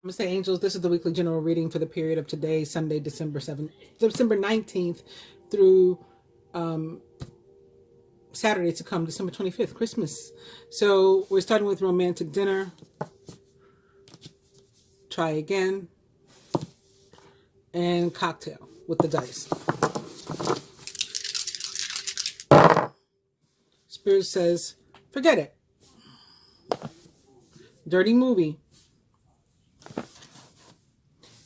Namaste, angels. This is the weekly general reading for the period of today, Sunday, December 19th, through Saturday to come, December 25th, Christmas. So we're starting with romantic dinner. Try again. And cocktail with the dice. Spirit says, forget it. Dirty movie.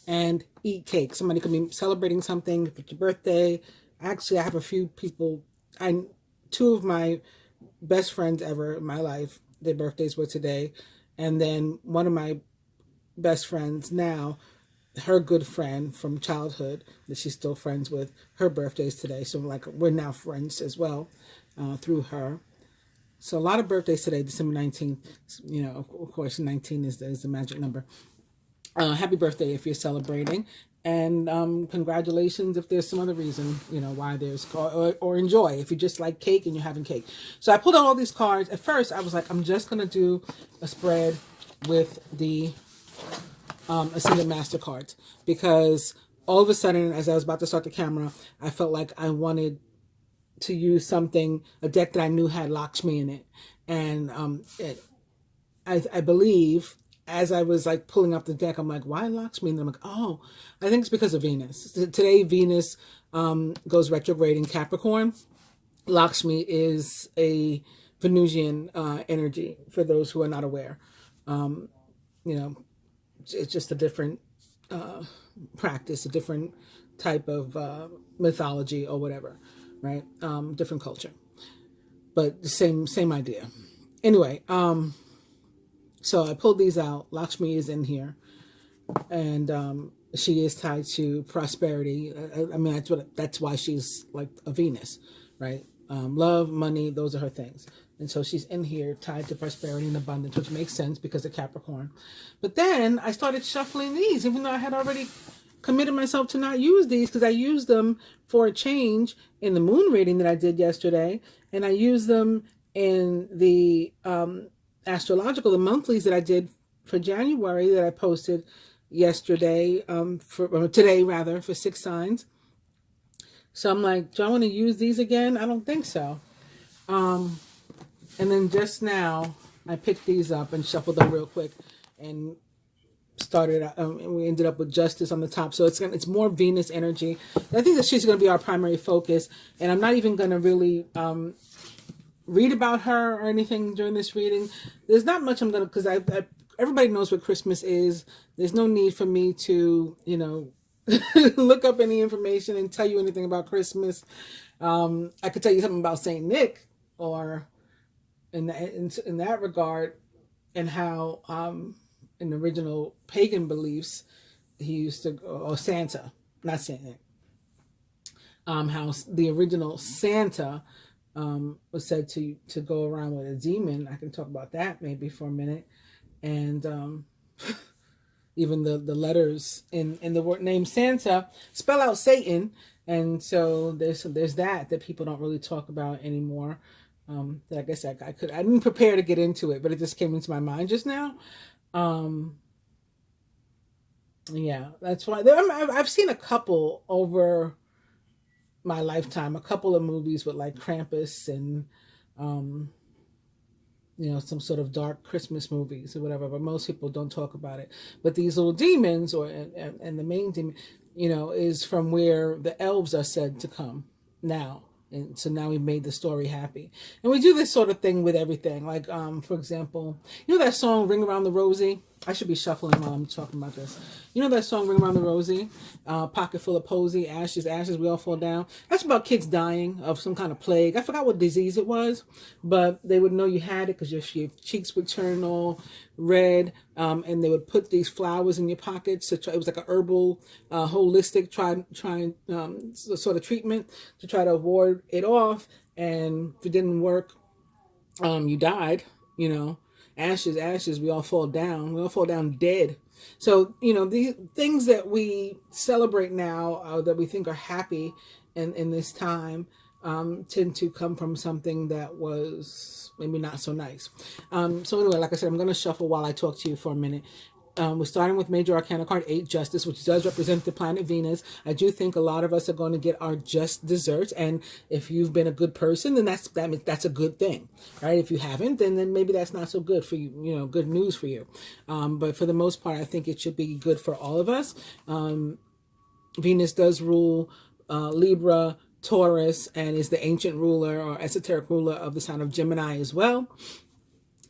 And eat cake. Somebody could be celebrating something. If it's your birthday. Actually, I have a few people. Two of my best friends ever in my life, their birthdays were today. And then one of my best friends now, her good friend from childhood that she's still friends with, her birthday's today. So like we're now friends as well through her. So a lot of birthdays today, December 19th. You know, of course, 19 is the magic number. Happy birthday if you're celebrating, and congratulations if there's some other reason, you know, why there's, or enjoy if you just like cake and you're having cake. So I pulled out all these cards. At first I was like, I'm just gonna do a spread with the Ascended Master cards, because all of a sudden as I was about to start the camera, I felt like I wanted to use something, a deck that I knew had Lakshmi in it, and I believe as I was like pulling up the deck, I'm like, why Lakshmi? And I'm like, oh, I think it's because of Venus. Today, Venus goes retrograde in Capricorn. Lakshmi is a Venusian energy, for those who are not aware. You know, it's just a different practice, a different type of mythology or whatever, right? Different culture, but the same idea. Anyway, so I pulled these out. Lakshmi is in here, and she is tied to prosperity. I mean, that's why she's like a Venus, right? Love, money, those are her things. And so she's in here tied to prosperity and abundance, which makes sense because of Capricorn. But then I started shuffling these, even though I had already committed myself to not use these, because I used them for a change in the moon reading that I did yesterday, and I used them in the astrological, the monthlies that I did for January that I posted yesterday, today rather, for 6 signs. So I'm like, do I want to use these again? I don't think so. And then just now I picked these up and shuffled them real quick and started, and we ended up with Justice on the top. So it's more Venus energy. I think that she's going to be our primary focus, and I'm not even going to really read about her or anything during this reading. There's not much I'm gonna, because everybody knows what Christmas is. There's no need for me to, you know, look up any information and tell you anything about Christmas. I could tell you something about Saint Nick, or in that regard, and how in the original pagan beliefs he used to, or Santa, not Saint Nick, how the original Santa was said to go around with a demon. I can talk about that maybe for a minute. And even the letters in the word name Santa spell out Satan. And so there's that people don't really talk about anymore. That I guess I didn't prepare to get into it, but it just came into my mind just now. Yeah, that's why I've seen a couple over my lifetime, a couple of movies with like Krampus and you know, some sort of dark Christmas movies or whatever, but most people don't talk about it. But these little demons, and the main demon, you know, is from where the elves are said to come now. And so now we made the story happy. And we do this sort of thing with everything. Like, for example, you know that song Ring Around the Rosie? I should be shuffling while I'm talking about this. You know that song Ring Around the Rosie? Pocket full of posy, ashes, ashes, we all fall down. That's about kids dying of some kind of plague. I forgot what disease it was, but they would know you had it because your cheeks would turn all red, and they would put these flowers in your pockets. So it was like a herbal, holistic sort of treatment to try to ward it off. And if it didn't work, you died, you know. Ashes, ashes, we all fall down dead. So, you know, these things that we celebrate now, that we think are happy in this time, tend to come from something that was maybe not so nice. So anyway, like I said, I'm going to shuffle while I talk to you for a minute. We're starting with Major Arcana card 8, Justice, which does represent the planet Venus. I do think a lot of us are going to get our just desserts, and if you've been a good person, then that's a good thing, right? If you haven't, then maybe that's not so good for you, you know, good news for you. But for the most part, I think it should be good for all of us. Venus does rule Libra, Taurus, and is the ancient ruler or esoteric ruler of the sign of Gemini as well.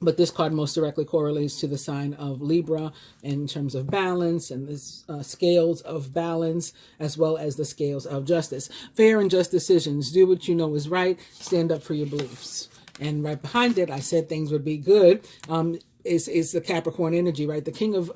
But this card most directly correlates to the sign of Libra in terms of balance and the scales of balance, as well as the scales of justice. Fair and just decisions. Do what you know is right. Stand up for your beliefs. And right behind it, I said things would be good, is the Capricorn energy, right? The king of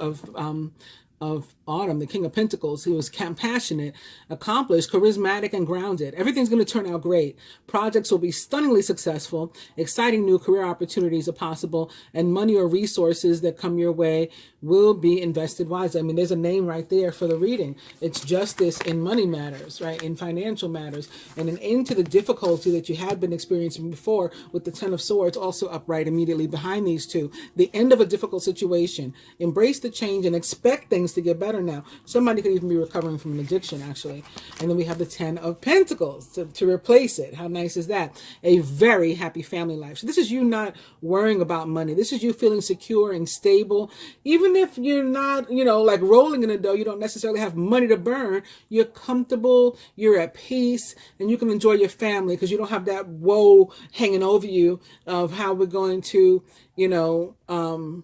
autumn, the king of pentacles. He was compassionate, accomplished, charismatic, and grounded. Everything's going to turn out great. Projects will be stunningly successful. Exciting new career opportunities are possible, and money or resources that come your way will be invested wisely. I mean, there's a name right there for the reading. It's justice in money matters, right? In financial matters, and an end to the difficulty that you had been experiencing before with the Ten of Swords also upright immediately behind these two. The end of a difficult situation. Embrace the change and expect things to get better now. Somebody could even be recovering from an addiction, actually. And then we have the Ten of Pentacles to replace it. How nice is that? A very happy family life. So this is you not worrying about money. This is you feeling secure and stable. Even if you're not, you know, like rolling in the dough, you don't necessarily have money to burn. You're comfortable, you're at peace, and you can enjoy your family because you don't have that woe hanging over you of how we're going to, you know,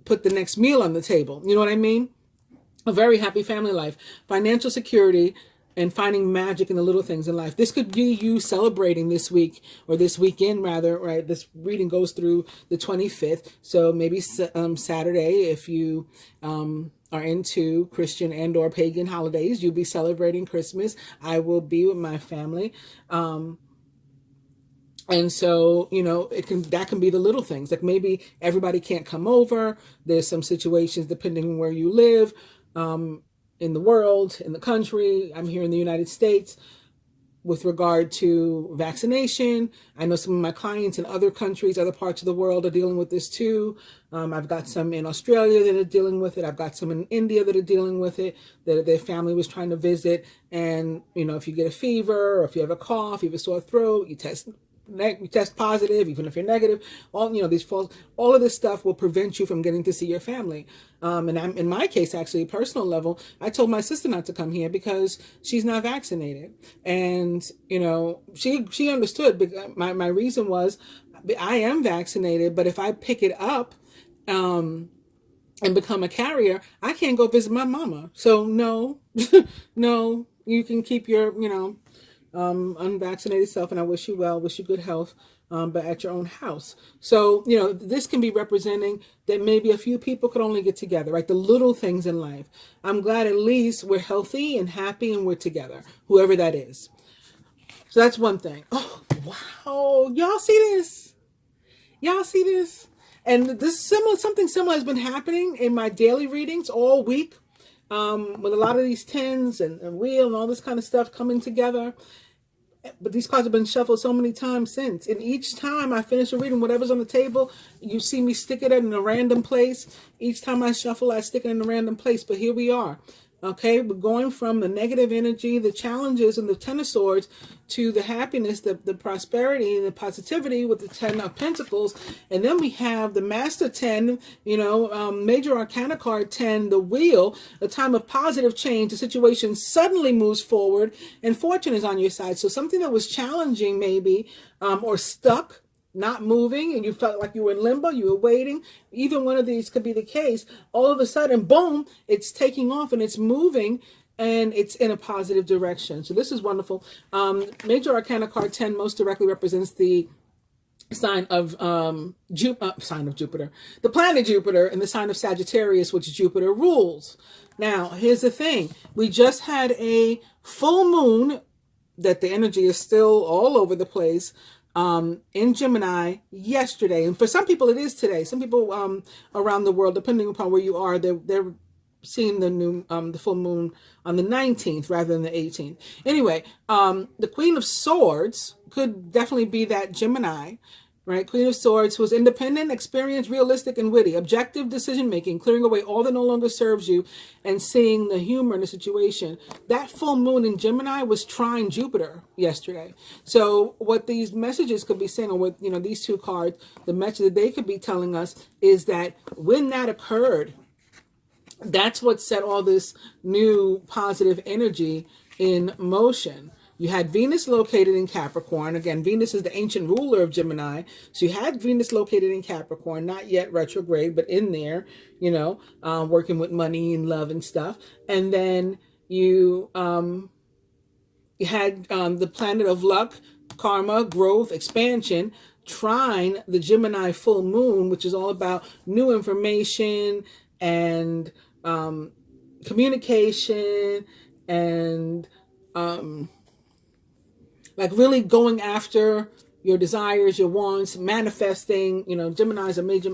put the next meal on the table. You know what I mean? A very happy family life, financial security, and finding magic in the little things in life. This could be you celebrating this week, or this weekend rather, right? This reading goes through the 25th. So maybe Saturday, if you are into Christian and or pagan holidays, you'll be celebrating Christmas. I will be with my family. And so, you know, that can be the little things. Like maybe everybody can't come over. There's some situations depending on where you live, in the world, in the country. I'm here in the United States with regard to vaccination. I know some of my clients in other countries, other parts of the world are dealing with this too. I've got some in Australia that are dealing with it. I've got some in India that are dealing with it, that their family was trying to visit. And, you know, if you get a fever or if you have a cough, you have a sore throat, you test positive, even if you're negative, all of this stuff will prevent you from getting to see your family. And I'm, in my case, actually, personal level, I told my sister not to come here because she's not vaccinated. And, you know, she understood, because my reason was, I am vaccinated, but if I pick it up, and become a carrier, I can't go visit my mama. So no, no, you can keep your, you know, unvaccinated self, and I wish you well, wish you good health, but at your own house. So, you know, this can be representing that maybe a few people could only get together, right? The little things in life. I'm glad at least we're healthy and happy and we're together, whoever that is. So that's one thing. Oh, wow. Y'all see this? Y'all see this? And something similar has been happening in my daily readings all week. With a lot of these tens and wheel and all this kind of stuff coming together. But these cards have been shuffled so many times since. And each time I finish a reading, whatever's on the table, you see me stick it in a random place. Each time I shuffle, I stick it in a random place. But here we are. Okay, we're going from the negative energy, the challenges, and the Ten of Swords to the happiness, the prosperity, and the positivity with the Ten of Pentacles. And then we have the Master 10, you know, Major Arcana card 10, the Wheel, a time of positive change. The situation suddenly moves forward, and fortune is on your side. So something that was challenging maybe, or stuck, not moving, and you felt like you were in limbo, you were waiting. Either one of these could be the case. All of a sudden, boom, it's taking off and it's moving and it's in a positive direction. So this is wonderful. Major Arcana card 10 most directly represents the sign of Jupiter, the planet Jupiter, and the sign of Sagittarius, which Jupiter rules. Now, here's the thing. We just had a full moon that the energy is still all over the place, in Gemini yesterday. And for some people it is today. Some people around the world, depending upon where you are, they're seeing the full moon on the 19th rather than the 18th. Anyway, the Queen of Swords could definitely be that Gemini, right? Queen of Swords, who is independent, experienced, realistic, and witty. Objective decision-making, clearing away all that no longer serves you and seeing the humor in the situation. That full moon in Gemini was trine Jupiter yesterday. So what these messages could be saying, or what, you know, these two cards, the message that they could be telling us is that when that occurred, that's what set all this new positive energy in motion. You had Venus located in Capricorn. Again, Venus is the ancient ruler of Gemini. So you had Venus located in Capricorn, not yet retrograde, but in there, you know, working with money and love and stuff. And then you had the planet of luck, karma, growth, expansion, trine the Gemini full moon, which is all about new information and communication and like really going after your desires, your wants, manifesting. You know, Gemini's are major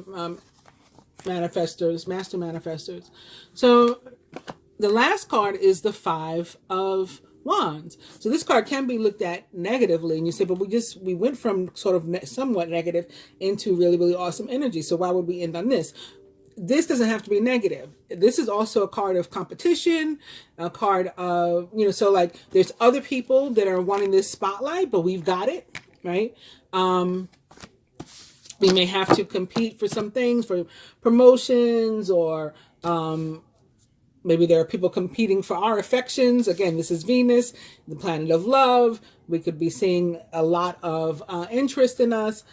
manifestors, master manifestors. So the last card is the Five of Wands. So this card can be looked at negatively, and you say, but we went from sort of somewhat negative into really, really awesome energy. So why would we end on this? This doesn't have to be negative. This is also a card of competition, a card of, you know, so like there's other people that are wanting this spotlight, but we've got it, right? We may have to compete for some things, for promotions, or maybe there are people competing for our affections. Again, this is Venus, the planet of love. We could be seeing a lot of interest in us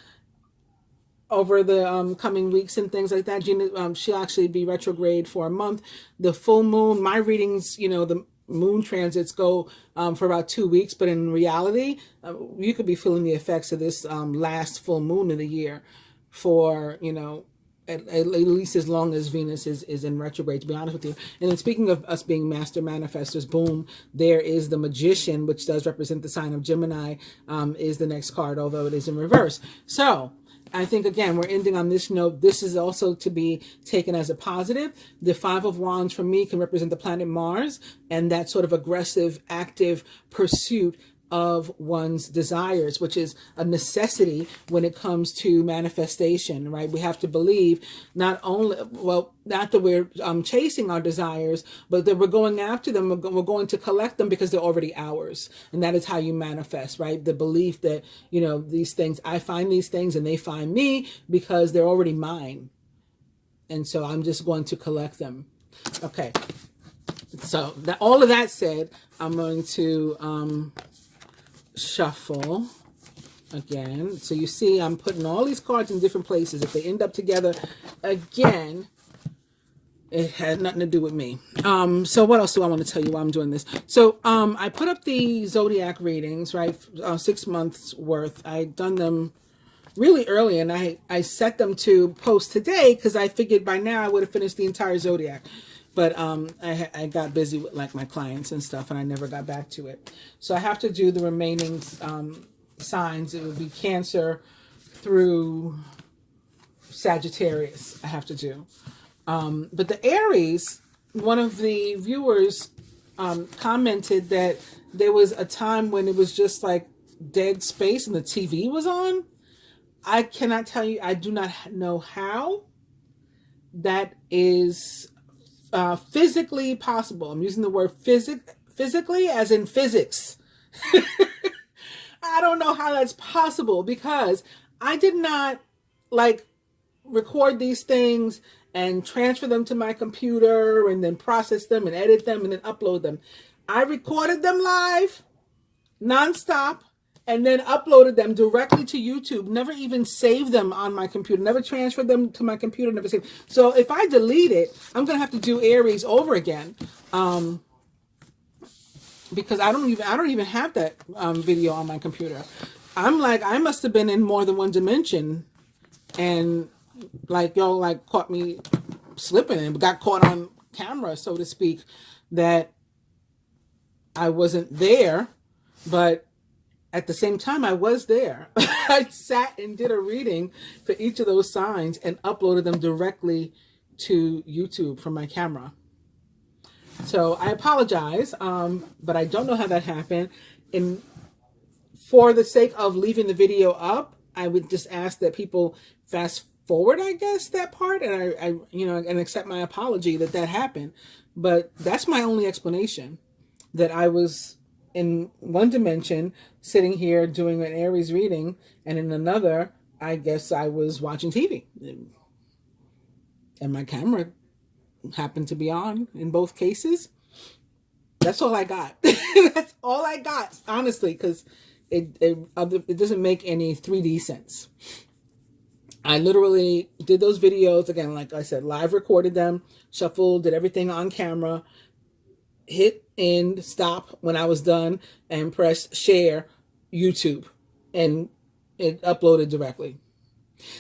over the coming weeks and things like that. Gina, she'll actually be retrograde for a month. The full moon, my readings, you know, the moon transits go for about 2 weeks, but in reality, you could be feeling the effects of this last full moon of the year for, you know, at least as long as Venus is in retrograde, to be honest with you. And then speaking of us being master manifestors, boom, there is the Magician, which does represent the sign of Gemini, is the next card, although it is in reverse. So I think, again, we're ending on this note. This is also to be taken as a positive. The Five of Wands for me can represent the planet Mars and that sort of aggressive, active pursuit of one's desires, which is a necessity when it comes to manifestation, right? We have to believe not only, well, not that we're chasing our desires, but that we're going after them. We're going to collect them because they're already ours. And that is how you manifest, right? The belief that, you know, these things, I find these things and they find me because they're already mine. And so I'm just going to collect them. Okay. So that, all of that said, I'm going to shuffle again. So you see I'm putting all these cards in different places. If they end up together again, it had nothing to do with me. So what else do I want to tell you while I'm doing this? So I put up the zodiac readings, right? 6 months worth. I done them really early, and I set them to post today because I figured by now I would have finished the entire zodiac. But I got busy with like my clients and stuff, and I never got back to it. So I have to do the remaining signs. It would be Cancer through Sagittarius I have to do. But the Aries, one of the viewers commented that there was a time when it was just like dead space and the TV was on. I cannot tell you, I do not know how that is physically possible. I'm using the word physically as in physics. I don't know how that's possible because I did not like record these things and transfer them to my computer and then process them and edit them and then upload them. I recorded them live, nonstop, and then uploaded them directly to YouTube. Never even saved them on my computer. Never transferred them to my computer. Never saved. So if I delete it, I'm gonna have to do Aries over again, because I don't even have that video on my computer. I'm like, I must have been in more than one dimension, and like y'all like caught me slipping and got caught on camera, so to speak, that I wasn't there, but at the same time, I was there. I sat and did a reading for each of those signs and uploaded them directly to YouTube from my camera. So I apologize, but I don't know how that happened. And for the sake of leaving the video up, I would just ask that people fast forward, I guess, that part, and I you know, and accept my apology that that happened. But that's my only explanation, that I was in one dimension sitting here doing an Aries reading, and in another, I guess I was watching TV, and my camera happened to be on in both cases. That's all I got. That's all I got, honestly, because it doesn't make any 3D sense. I literally did those videos, again, like I said, live recorded them, shuffled, did everything on camera, hit end, stop when I was done, and pressed share YouTube, and it uploaded directly.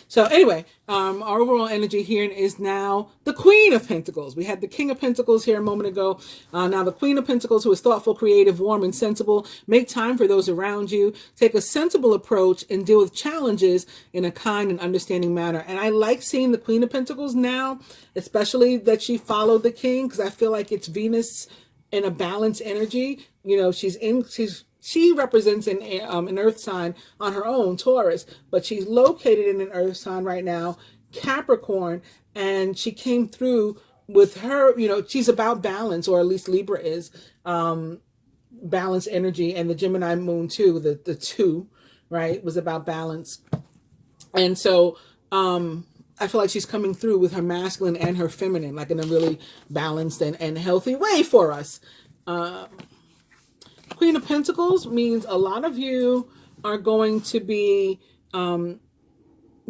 So anyway, our overall energy here is now the Queen of Pentacles. We had the King of Pentacles here a moment ago. Now the Queen of Pentacles, who is thoughtful, creative, warm, and sensible. Make time for those around you. Take a sensible approach and deal with challenges in a kind and understanding manner. And I like seeing the Queen of Pentacles now, especially that she followed the King, because I feel like it's Venus in a balanced energy. You know, she represents an earth sign on her own, Taurus, but she's located in an earth sign right now, Capricorn, and she came through with her, you know, she's about balance, or at least Libra is, balanced energy, and the Gemini moon too, the two, right, was about balance. And so I feel like she's coming through with her masculine and her feminine, like in a really balanced and healthy way for us. Queen of Pentacles means a lot of you are going to be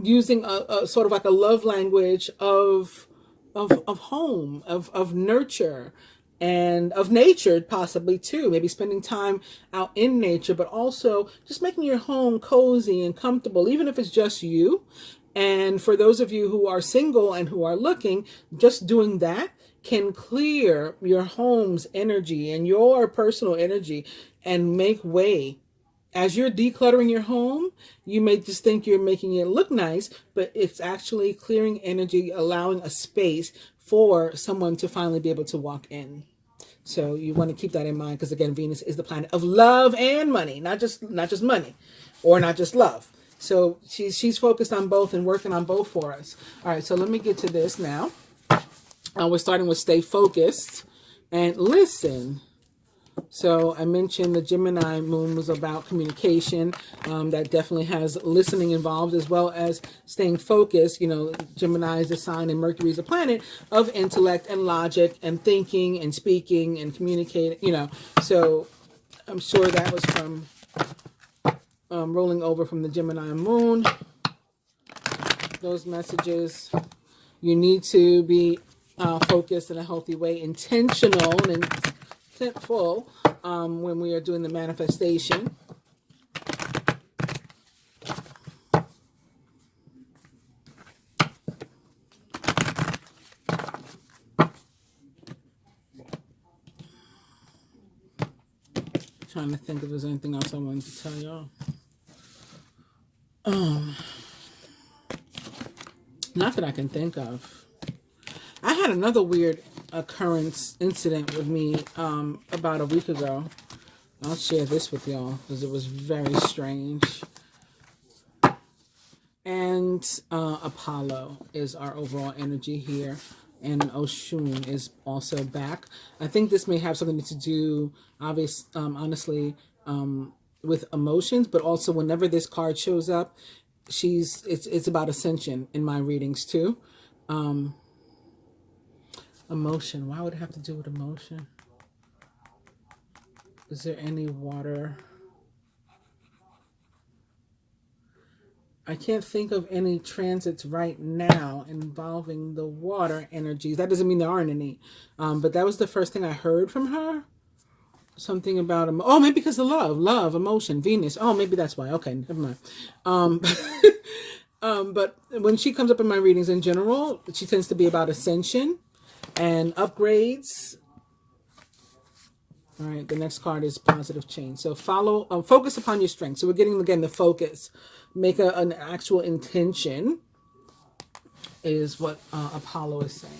using a sort of like a love language of home, of nurture, and of nature, possibly too. Maybe spending time out in nature, but also just making your home cozy and comfortable, even if it's just you. And for those of you who are single and who are looking, just doing that can clear your home's energy and your personal energy and make way. As you're decluttering your home, you may just think you're making it look nice, but it's actually clearing energy, allowing a space for someone to finally be able to walk in. So you want to keep that in mind, because again, Venus is the planet of love and money, not just money, or not just love. So she's focused on both and working on both for us. All right, so let me get to this now. We're starting with stay focused and listen. So I mentioned the Gemini moon was about communication. That definitely has listening involved, as well as staying focused. You know, Gemini is a sign and Mercury is a planet of intellect and logic and thinking and speaking and communicating, you know. So I'm sure that was from rolling over from the Gemini moon. Those messages. You need to be focused in a healthy way, intentional and intentful when we are doing the manifestation. Trying to think if there's anything else I wanted to tell y'all. Not that I can think of. I had another weird occurrence incident with me about a week ago. I'll share this with y'all because it was very strange. And Apollo is our overall energy here, and Oshun is also back. I think this may have something to do, honestly, with emotions, but also whenever this card shows up, it's about ascension in my readings too. Emotion. Why would it have to do with emotion? Is there any water? I can't think of any transits right now involving the water energies. That doesn't mean there aren't any. But that was the first thing I heard from her. Something about, oh, maybe because of love, emotion, Venus. Oh, maybe that's why. Okay, never mind. But when she comes up in my readings in general, she tends to be about ascension and upgrades. All right, the next card is positive change. So focus upon your strength. So we're getting, again, the focus. Make an actual intention is what Apollo is saying.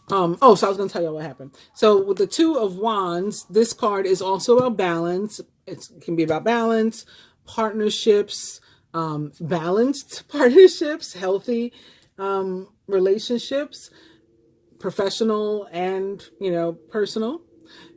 So I was going to tell you what happened. So with the Two of Wands, this card is also about balance. It can be about balance, partnerships, balanced partnerships, healthy relationships, professional and, you know, personal.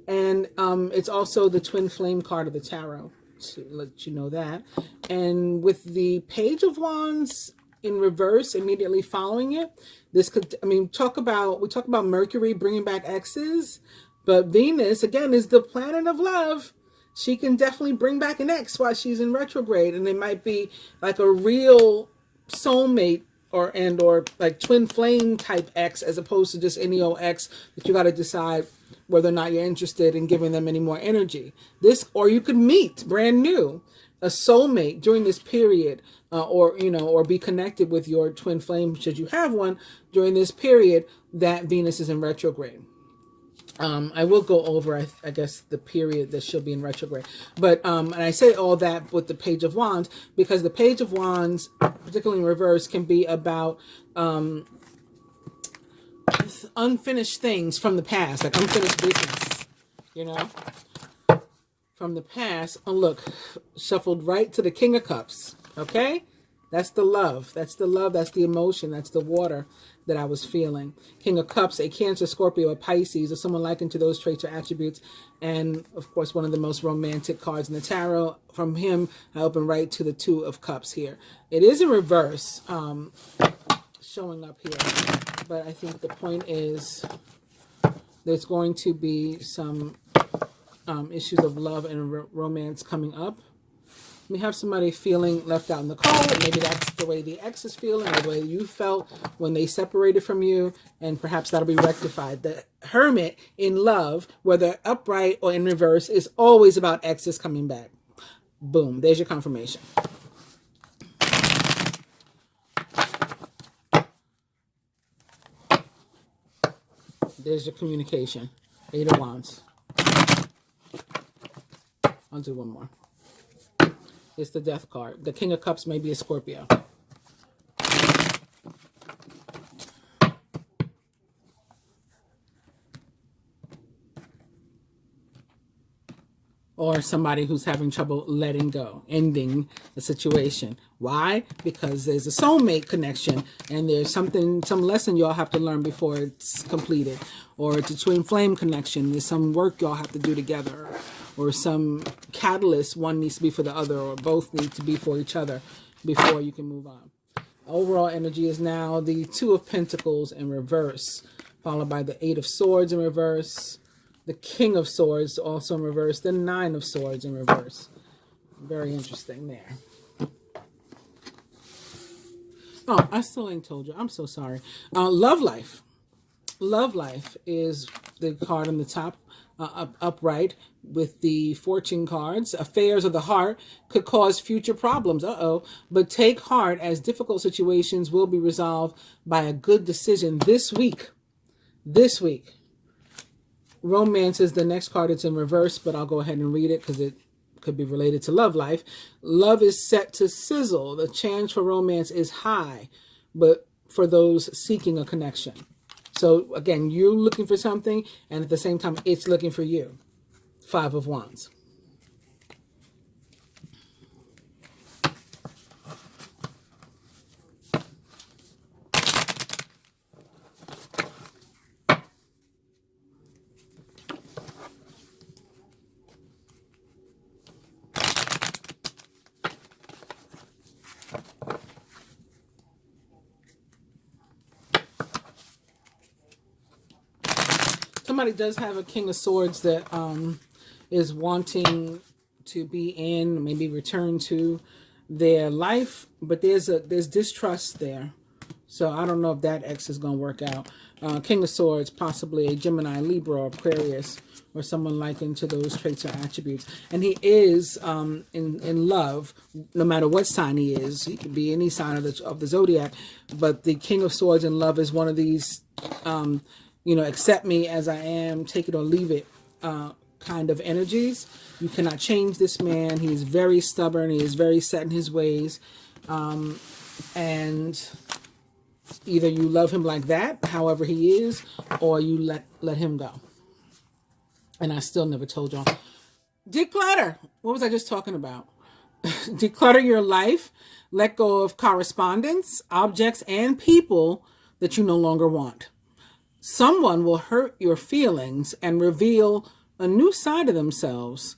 And it's also the twin flame card of the tarot, to let you know that. And with the Page of Wands in reverse immediately following it, this could, I mean, we talk about Mercury bringing back exes, but Venus, again, is the planet of love. She can definitely bring back an ex while she's in retrograde, and it might be like a real soulmate or like twin flame type ex, as opposed to just any old ex that you got to decide whether or not you're interested in giving them any more energy. This, or you could meet brand new a soulmate during this period, or, you know, or be connected with your twin flame should you have one during this period that Venus is in retrograde. I will go over, I guess, the period that she'll be in retrograde. But, and I say all that with the Page of Wands, because the Page of Wands, particularly in reverse, can be about unfinished things from the past, like unfinished business, you know, from the past. Oh, look, shuffled right to the King of Cups, okay? That's the love. That's the love. That's the emotion. That's the water that I was feeling. King of Cups, a Cancer, Scorpio, a Pisces, or someone likened to those traits or attributes. And, of course, one of the most romantic cards in the tarot. From him, I open right to the Two of Cups here. It is in reverse, showing up here. But I think the point is there's going to be some issues of love and romance coming up. We have somebody feeling left out in the cold. Maybe that's the way the ex is feeling, or the way you felt when they separated from you, and perhaps that'll be rectified. The Hermit in love, whether upright or in reverse, is always about exes coming back. Boom, there's your confirmation. There's your communication. 8 of Wands. I'll do one more. It's the Death card. The King of Cups may be a Scorpio. Or somebody who's having trouble letting go, ending the situation. Why? Because there's a soulmate connection, and there's some lesson y'all have to learn before it's completed. Or it's a twin flame connection. There's some work y'all have to do together. Or some catalyst, one needs to be for the other, or both need to be for each other before you can move on. Overall energy is now the Two of Pentacles in reverse, followed by the 8 of Swords in reverse, the King of Swords also in reverse, the 9 of Swords in reverse. Very interesting there. Oh, I still ain't told you. I'm so sorry. Love life. Love life is the card on the top, upright, with the fortune cards. Affairs of the heart could cause future problems. But take heart, as difficult situations will be resolved by a good decision this week. This week. Romance is the next card. It's in reverse, but I'll go ahead and read it because it could be related to love life. Love is set to sizzle. The chance for romance is high, but for those seeking a connection. So again, you're looking for something, and at the same time, it's looking for you. 5 of Wands. Somebody does have a King of Swords that is wanting to be in, maybe return to their life, but there's distrust there. So I don't know if that ex is going to work out. King of Swords, possibly a Gemini, Libra, or Aquarius, or someone likened to those traits or attributes. And he is in love, no matter what sign he is. He could be any sign of the zodiac. But the King of Swords in love is one of these, accept me as I am, take it or leave it kind of energies. You cannot change this man. He is very stubborn. He is very set in his ways. And either you love him like that, however he is, or you let him go. And I still never told y'all. Declutter. What was I just talking about? Declutter your life. Let go of correspondence, objects, and people that you no longer want. Someone will hurt your feelings and reveal a new side of themselves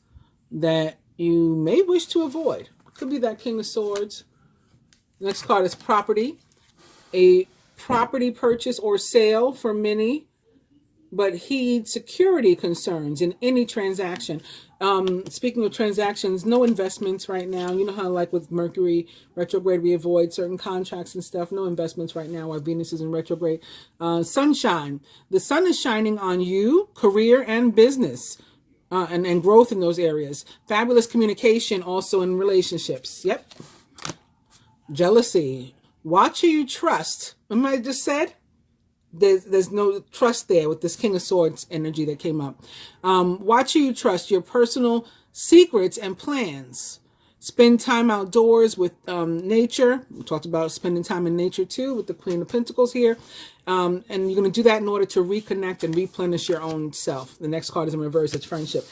that you may wish to avoid. Could be that King of Swords. Next card is property. A property purchase or sale for many, but heed security concerns in any transaction. Speaking of transactions, no investments right now. You know how like with Mercury retrograde, we avoid certain contracts and stuff. No investments right now while Venus is in retrograde. Sunshine. The sun is shining on you, career and business, and growth in those areas. Fabulous communication also in relationships. Yep. Jealousy. Watch who you trust. Remember I just said? There's no trust there with this King of Swords energy that came up. Watch who you trust, your personal secrets and plans. Spend time outdoors with nature. We talked about spending time in nature too with the Queen of Pentacles here. And you're going to do that in order to reconnect and replenish your own self. The next card is in reverse. It's friendship.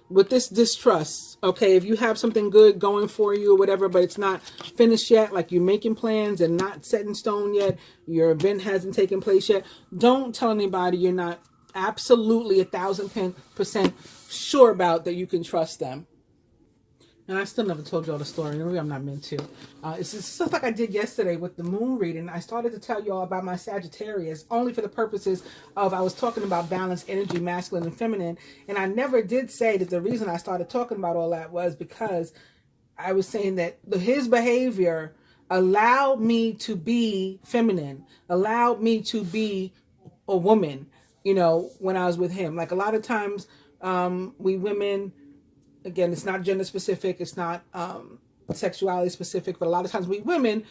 With this distrust, okay, if you have something good going for you or whatever, but it's not finished yet, like you're making plans and not set in stone yet, your event hasn't taken place yet, don't tell anybody you're not absolutely 1,000% sure about that you can trust them. And I still never told y'all the story. Maybe I'm not meant to. It's just stuff like I did yesterday with the moon reading. I started to tell y'all about my Sagittarius only for the purposes of I was talking about balanced energy, masculine and feminine. And I never did say that the reason I started talking about all that was because I was saying that his behavior allowed me to be feminine, allowed me to be a woman, you know, when I was with him. Like a lot of times we women... Again, it's not gender specific, it's not sexuality specific, but a lot of times we women,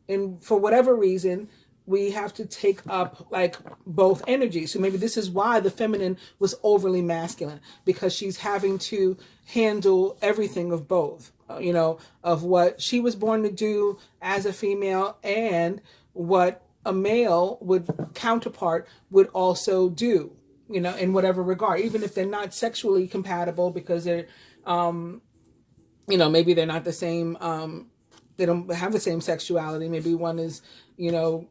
and for whatever reason, we have to take up like both energies. So maybe this is why the feminine was overly masculine, because she's having to handle everything of both, you know, of what she was born to do as a female and what a male counterpart would also do, you know, in whatever regard, even if they're not sexually compatible because they're you know, maybe they're not the same, they don't have the same sexuality. Maybe one is, you know,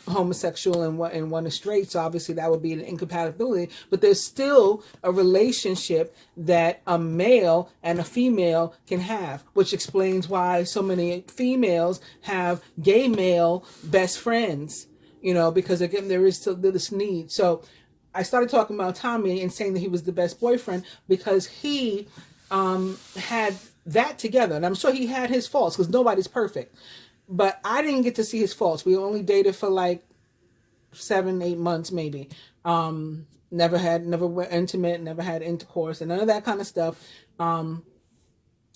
homosexual and one is straight. So obviously that would be an incompatibility, but there's still a relationship that a male and a female can have, which explains why so many females have gay male best friends, you know, because again, there is still this need. So I started talking about Tommy and saying that he was the best boyfriend because he had that together. And I'm sure he had his faults because nobody's perfect. But I didn't get to see his faults. We only dated for like 7-8 months maybe. Never were intimate, never had intercourse and none of that kind of stuff.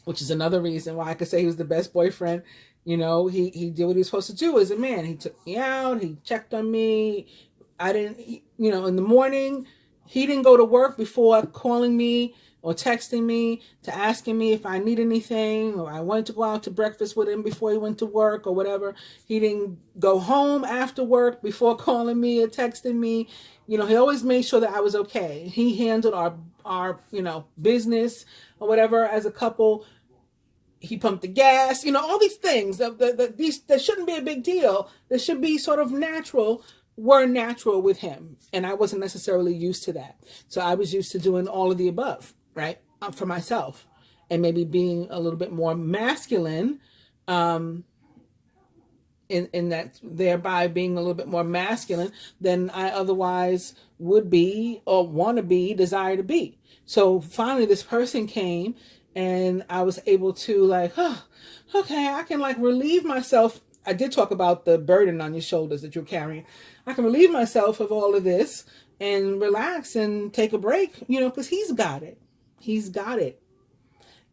Which is another reason why I could say he was the best boyfriend. You know, he did what he was supposed to do as a man. He took me out, he checked on me. I didn't, you know, in the morning, he didn't go to work before calling me or texting me to asking me if I need anything or I wanted to go out to breakfast with him before he went to work or whatever. He didn't go home after work before calling me or texting me. You know, he always made sure that I was okay. He handled our you know, business or whatever as a couple. He pumped the gas, you know, all these things that shouldn't be a big deal. That should be sort of natural. Were natural with him, and I wasn't necessarily used to that. So I was used to doing all of the above, right, for myself, and maybe being a little bit more masculine, in that, thereby being a little bit more masculine than I otherwise would be or want to be, desire to be. So finally, this person came, and I was able to like, oh, okay, I can like relieve myself. I did talk about the burden on your shoulders that you're carrying. I can relieve myself of all of this and relax and take a break, you know, because he's got it. He's got it.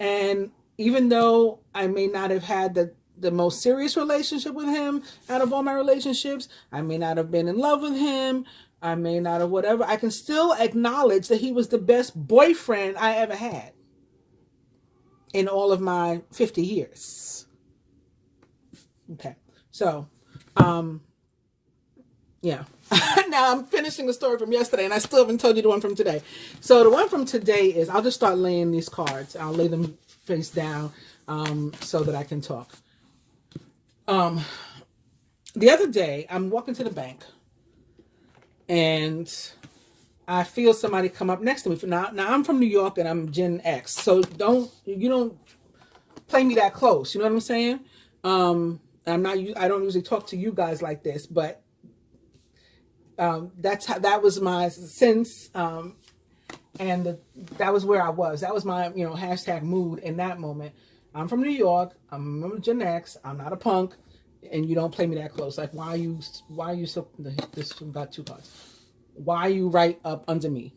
And even though I may not have had the most serious relationship with him out of all my relationships, I may not have been in love with him, I may not have whatever, I can still acknowledge that he was the best boyfriend I ever had in all of my 50 years. Okay. So, Yeah. Now I'm finishing the story from yesterday, and I still haven't told you the one from today. So the one from today is, I'll just start laying these cards. I'll lay them face down so that I can talk. The other day, I'm walking to the bank, and I feel somebody come up next to me. Now I'm from New York, and I'm Gen X, so you don't play me that close. You know what I'm saying? I don't usually talk to you guys like this, but that was my sense, and that was where I was. That was my hashtag mood in that moment. I'm from New York. I'm a Gen X. I'm not a punk, and you don't play me that close. Like, why are you so? This got 2 cards. Why are you right up under me?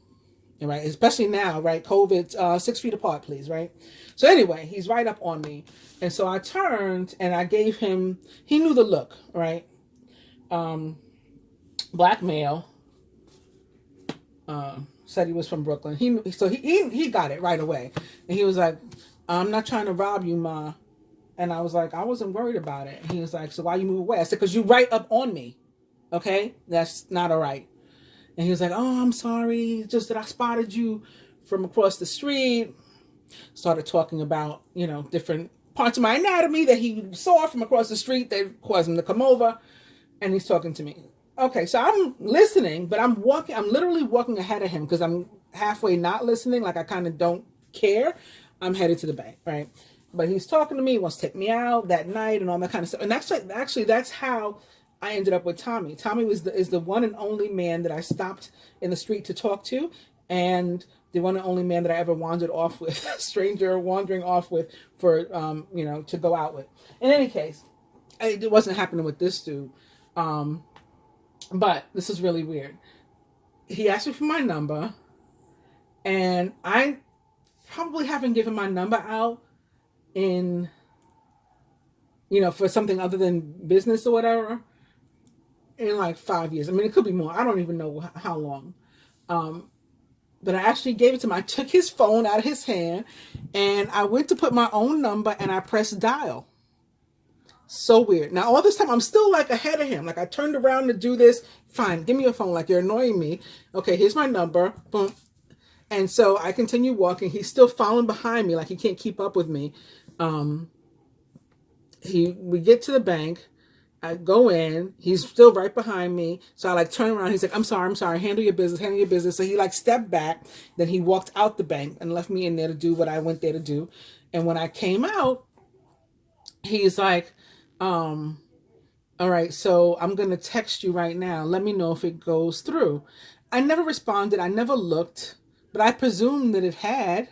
Right, especially now, right? COVID, 6 feet apart, please, right? So anyway, he's right up on me, and so I turned and I gave him. He knew the look, right? Black male. Said he was from Brooklyn. He got it right away, and he was like, "I'm not trying to rob you, ma." And I was like, "I wasn't worried about it." And he was like, "So why you move away?" I said, "Because you right up on me. Okay, that's not all right." And he was like, "Oh, I'm sorry. Just that I spotted you from across the street." Started talking about, different parts of my anatomy that he saw from across the street that caused him to come over. And he's talking to me. Okay, so I'm listening, but I'm literally walking ahead of him because I'm halfway not listening. Like, I kind of don't care. I'm headed to the bank, right? But he's talking to me, wants to take me out that night and all that kind of stuff. And that's how I ended up with Tommy. Tommy is the one and only man that I stopped in the street to talk to, and the one and only man that I ever wandered off with, a stranger wandering off with for, to go out with. In any case, it wasn't happening with this dude. But this is really weird. He asked me for my number, and I probably haven't given my number out in, for something other than business or whatever, in like 5 years. I mean, it could be more. I don't even know how long. But I actually gave it to him. I took his phone out of his hand, and I went to put my own number, and I pressed dial. So weird. Now, all this time, I'm still like ahead of him. Like, I turned around to do this. Fine, give me your phone. Like, you're annoying me. Okay, here's my number. Boom. And so I continue walking. He's still following behind me. Like, he can't keep up with me. We get to the bank. I go in. He's still right behind me. So I like turn around. He's like, I'm sorry. Handle your business. So he like stepped back. Then he walked out the bank and left me in there to do what I went there to do. And when I came out, he's like, all right, so I'm going to text you right now. Let me know if it goes through. I never responded. I never looked, but I presumed that it had.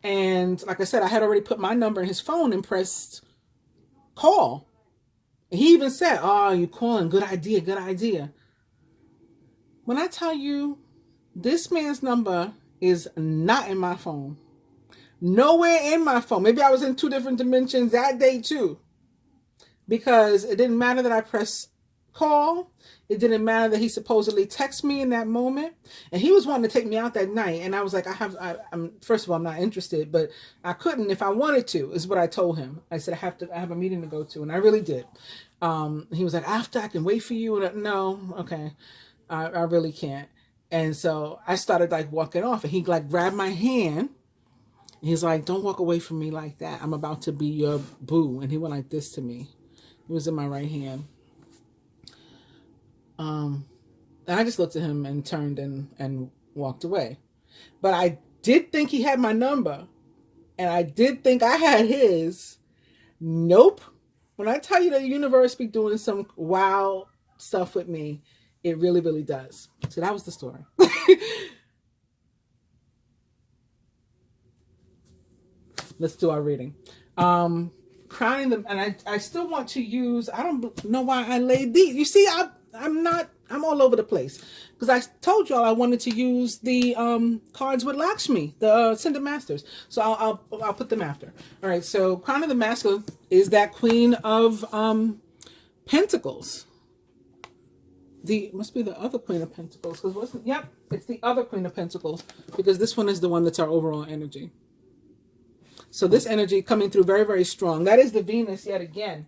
And like I said, I had already put my number in his phone and pressed call. And he even said, "Oh, you calling? Good idea. When I tell you, this man's number is not in my phone. Nowhere in my phone. Maybe I was in 2 different dimensions that day too. Because it didn't matter that I pressed call. It didn't matter that he supposedly texted me in that moment. And he was wanting to take me out that night. And I was like, I'm first of all, I'm not interested, but I couldn't if I wanted to, is what I told him. I said, I have a meeting to go to. And I really did. He was like, after I can wait for you. And no, okay. I really can't. And so I started like walking off, and he like grabbed my hand. He's like, don't walk away from me like that. I'm about to be your boo. And he went like this to me. It was in my right hand. And I just looked at him and turned and walked away. But I did think he had my number. And I did think I had his. Nope. When I tell you the universe be doing some wild stuff with me, it really, really does. So that was the story. Let's do our reading. Crowning them, and I still want to use, I don't know why I laid these. You see, I'm all over the place. Because I told y'all I wanted to use the cards with Lakshmi, the Cinder Masters. So I'll put them after. All right, so Crown of the Masculine is that Queen of Pentacles. Must be the other Queen of Pentacles. Yep, it's the other Queen of Pentacles. Because this one is the one that's our overall energy. So this energy coming through very, very strong. That is the Venus yet again.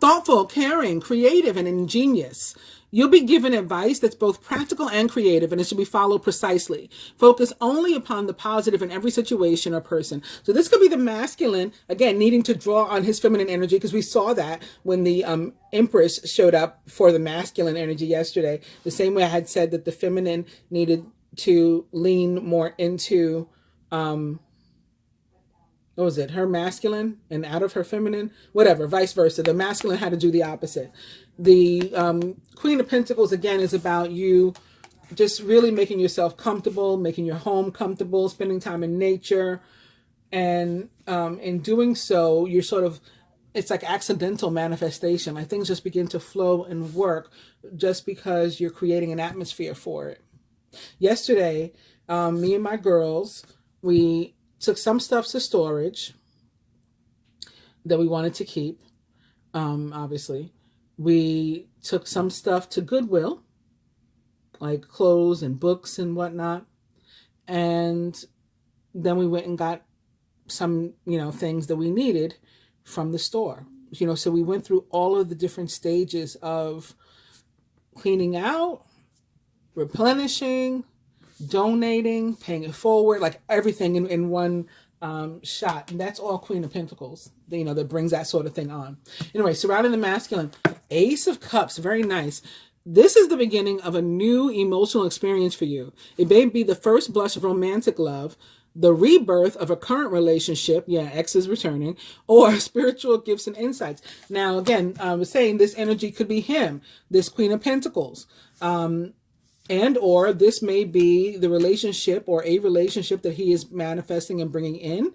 Thoughtful, caring, creative, and ingenious. You'll be given advice that's both practical and creative, and it should be followed precisely. Focus only upon the positive in every situation or person. So this could be the masculine, again, needing to draw on his feminine energy, because we saw that when the Empress showed up for the masculine energy yesterday. The same way I had said that the feminine needed to lean more into, what was it, her masculine and out of her feminine, whatever, vice versa. The masculine had to do the opposite. The Queen of Pentacles, again, is about you just really making yourself comfortable, making your home comfortable, spending time in nature. And in doing so, you're sort of, it's like accidental manifestation. Like things just begin to flow and work just because you're creating an atmosphere for it. Yesterday, me and my girls, we took some stuff to storage that we wanted to keep, obviously. We took some stuff to Goodwill, like clothes and books and whatnot. And then we went and got some, things that we needed from the store. So we went through all of the different stages of cleaning out, replenishing, donating, paying it forward, like everything in one shot. And that's all Queen of Pentacles, that brings that sort of thing on. Anyway, surrounding the masculine, Ace of Cups, very nice. This is the beginning of a new emotional experience for you. It may be the first blush of romantic love, the rebirth of a current relationship, X is returning, or spiritual gifts and insights. Now, again, I was saying this energy could be him, this Queen of Pentacles. And or this may be the relationship or a relationship that he is manifesting and bringing in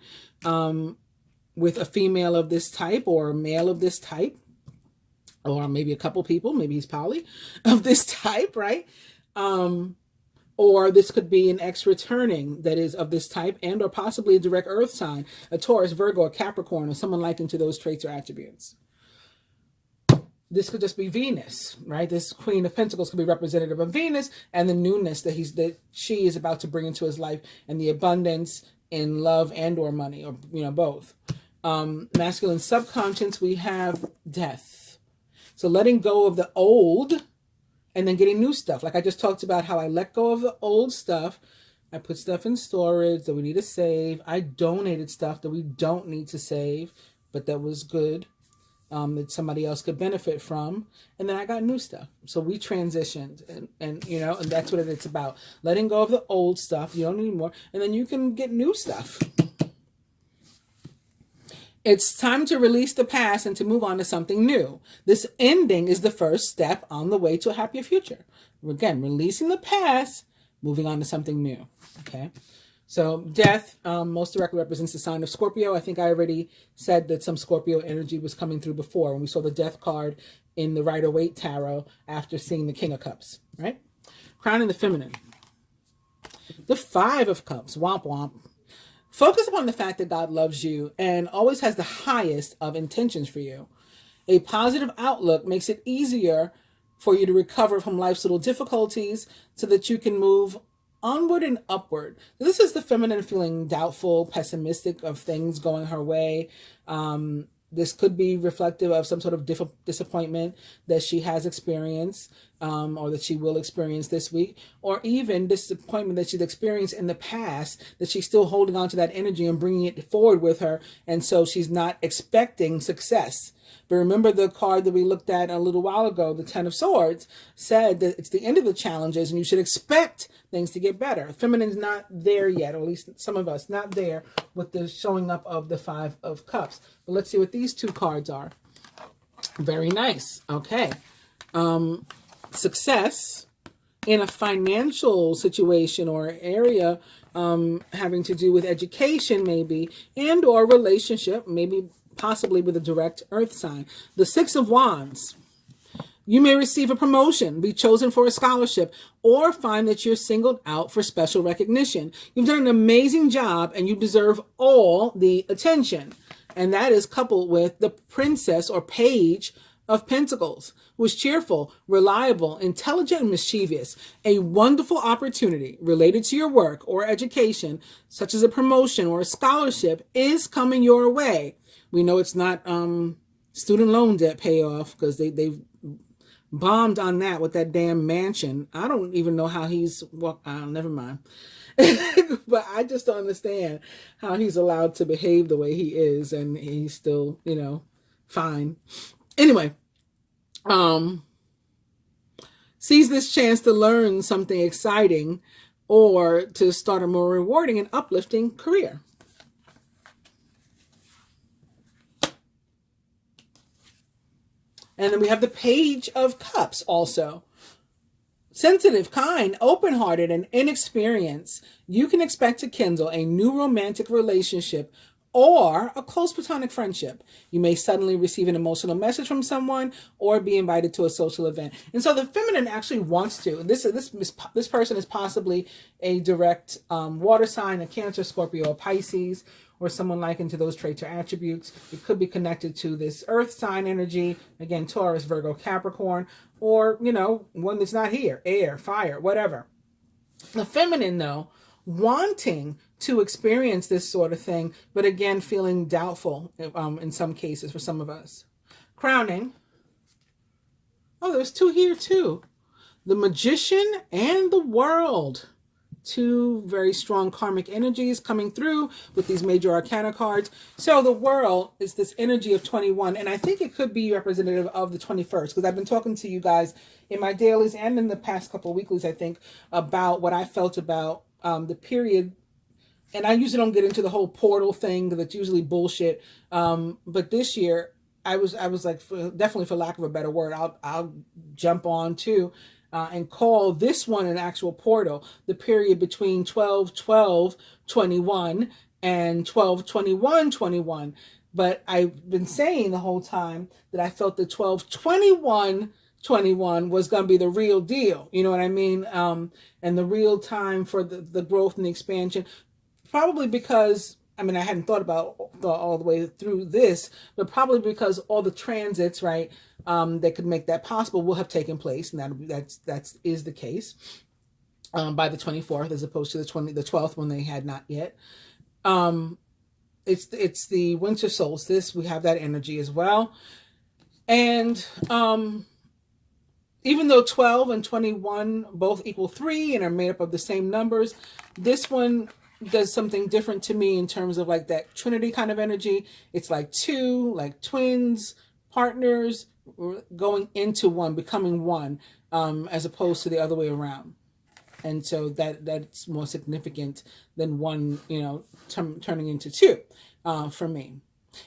with a female of this type or a male of this type, or maybe a couple people, maybe he's poly of this type, right? Or this could be an ex returning that is of this type, and or possibly a direct earth sign, a Taurus, Virgo, or Capricorn, or someone likened to those traits or attributes. This could just be Venus, right? This Queen of Pentacles could be representative of Venus and the newness that she is about to bring into his life, and the abundance in love and or money, or both. Masculine subconscious, we have death. So letting go of the old and then getting new stuff. Like I just talked about how I let go of the old stuff. I put stuff in storage that we need to save. I donated stuff that we don't need to save, but that was good. That somebody else could benefit from. And then I got new stuff. So we transitioned and that's what it's about. Letting go of the old stuff. You don't need more. And then you can get new stuff. It's time to release the past and to move on to something new. This ending is the first step on the way to a happier future. Again, releasing the past, moving on to something new. Okay. So death most directly represents the sign of Scorpio. I think I already said that some Scorpio energy was coming through before when we saw the death card in the Rider-Waite Tarot after seeing the King of Cups, right? Crowning the feminine. The Five of Cups, womp womp. Focus upon the fact that God loves you and always has the highest of intentions for you. A positive outlook makes it easier for you to recover from life's little difficulties so that you can move onward and upward. This is the feminine feeling doubtful, pessimistic of things going her way. This could be reflective of some sort of disappointment that she has experienced or that she will experience this week, or even disappointment that she's experienced in the past, that she's still holding on to that energy and bringing it forward with her. And so she's not expecting success. But remember the card that we looked at a little while ago, the Ten of Swords, said that it's the end of the challenges and you should expect things to get better. Feminine's not there yet, or at least some of us, not there with the showing up of the Five of Cups. But let's see what these two cards are. Very nice. Okay. Success in a financial situation or area having to do with education maybe, and or relationship, maybe possibly with a direct earth sign. The Six of Wands. You may receive a promotion, be chosen for a scholarship, or find that you're singled out for special recognition. You've done an amazing job and you deserve all the attention. And that is coupled with the Princess or Page of Pentacles, who is cheerful, reliable, intelligent, and mischievous. A wonderful opportunity related to your work or education, such as a promotion or a scholarship, is coming your way. We know it's not student loan debt payoff, because they've bombed on that with that damn mansion. I don't even know how he's never mind. But I just don't understand how he's allowed to behave the way he is, and he's still, fine. Anyway, sees this chance to learn something exciting or to start a more rewarding and uplifting career. And then we have the Page of Cups also. Sensitive, kind, open-hearted, and inexperienced, you can expect to kindle a new romantic relationship or a close platonic friendship. You may suddenly receive an emotional message from someone or be invited to a social event. And so the feminine actually wants to. This person is possibly a direct water sign, a Cancer, Scorpio, or Pisces, or someone likened to those traits or attributes. It could be connected to this earth sign energy, again, Taurus, Virgo, Capricorn, or, one that's not here, air, fire, whatever. The feminine, though, wanting to experience this sort of thing, but again, feeling doubtful in some cases for some of us. Crowning. Oh, there's two here too. The Magician and the World. Two very strong karmic energies coming through with these major arcana cards. So the World is this energy of 21, and I think it could be representative of the 21st, because I've been talking to you guys in my dailies and in the past couple of weeklies, I think, about what I felt about the period. And I usually don't get into the whole portal thing, because it's usually bullshit. But this year, I was like, definitely for lack of a better word, I'll jump on too. And call this one an actual portal, the period between 12/12/21 and 12/21/21. But I've been saying the whole time that I felt that 12/21/21 was going to be the real deal. You know what I mean? And the real time for the growth and the expansion. Probably because, I hadn't thought about all the way through this, but probably because all the transits, right, that could make that possible will have taken place, and that is the case by the 24th, as opposed to the 12th when they had not yet. It's the winter solstice. We have that energy as well, and even though 12 and 21 both equal 3 and are made up of the same numbers, this one does something different to me in terms of like that Trinity kind of energy. It's like two, like twins, partners, going into one, becoming one, as opposed to the other way around. And so that's more significant than one, turning into two, for me.